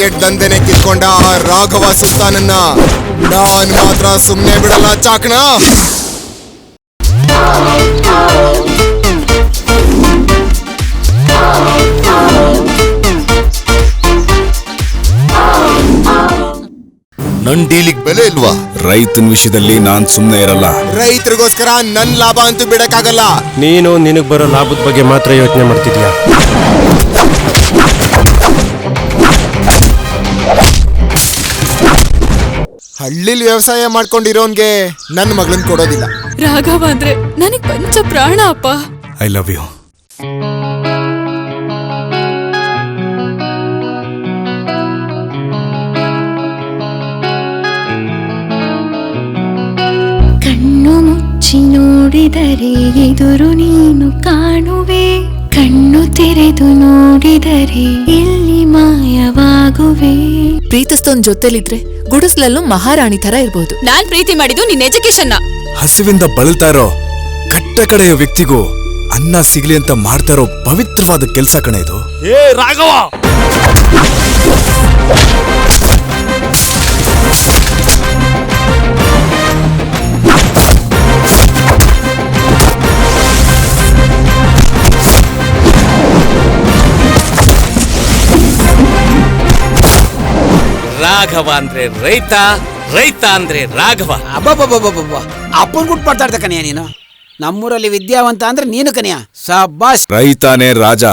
Market ದಂಧೆನೆ ಕಿತ್ಕೊಂಡ ಆ ರಾಘವ ಸುಲ್ತಾನನ್ನ ನಾನ್ ಮಾತ್ರ ಸುಮ್ನೆ ಬಿಡಲ್ಲ ಚಾಕಣ. ನನ್ ಡೀಲಿಗ್ ಬೆಲೆ ಇಲ್ವಾ? ರೈತನ ವಿಷಯದಲ್ಲಿ ನಾನ್ ಸುಮ್ನೆ ಇರಲ್ಲ. ರೈತರಿಗೋಸ್ಕರ ನನ್ ಲಾಭ ಅಂತೂ ಬಿಡಕ್ಕಾಗಲ್ಲ. ನೀನು ನಿನಗ್ ಬರೋ ಲಾಭದ ಬಗ್ಗೆ ಮಾತ್ರ ಯೋಚನೆ ಮಾಡ್ತಿದ್ಯಾ? ಹಳ್ಳಿಲಿ ವ್ಯವಸಾಯ ಮಾಡ್ಕೊಂಡಿರೋನ್ಗೆ ನನ್ ಮಗಳನ್ ಕೊಡೋದಿಲ್ಲ. ರಾಘವ ಅಂದ್ರೆ ನನಗ್ ಪಂಚ ಪ್ರಾಣ ಅಪ್ಪ. I love you. ಕಣ್ಣು ಮುಚ್ಚಿ ನೋಡಿದರೆ ಎದುರು ನೀನು ಕಾಣುವೆ, ಕಣ್ಣು ತೆರೆದು ನೋಡಿದರೆ ಇಲ್ಲಿ ಮಾಯವಾಗುವೆ. ಪ್ರೀತಿಸ್ತೋನ್ ಜೊತೆಲಿದ್ರೆ ಗುಡಿಸ್ಲಲ್ಲೂ ಮಹಾರಾಣಿ ತರ ಇರ್ಬೋದು. ನಾನ್ ಪ್ರೀತಿ ಮಾಡಿದ್ದು ನಿನ್ ಎಜುಕೇಶನ್. ಹಸಿವಿಂದ ಬಳಲ್ತಾ ಇರೋ ಕಟ್ಟ ಕಡೆಯ ವ್ಯಕ್ತಿಗೂ ಅನ್ನ ಸಿಗ್ಲಿ ಅಂತ ಮಾಡ್ತಾ ಇರೋ ಪವಿತ್ರವಾದ ಕೆಲ್ಸ ಕಣೆ ಇದು. ಏ ರಾಘವ, ರಾಘವ ಅಂದ್ರೆ ರೈತ, ರೈತ ಅಂದ್ರೆ ರಾಘವ. ಅಬ್ಬಬ್ಬಬ್ಬಬ್ಬ, ಅಪ್ಪನ್ ಗುಟ್ ಮಾತಾಡ್ದ ಕನ್ಯಾ ನೀನು. ನಮ್ಮೂರಲ್ಲಿ ವಿದ್ಯಾವಂತ ಅಂದ್ರೆ ನೀನು ಕನ್ಯಾ. ಸಬ್ಬಾಸ್. ರೈತಾನೇ ರಾಜ.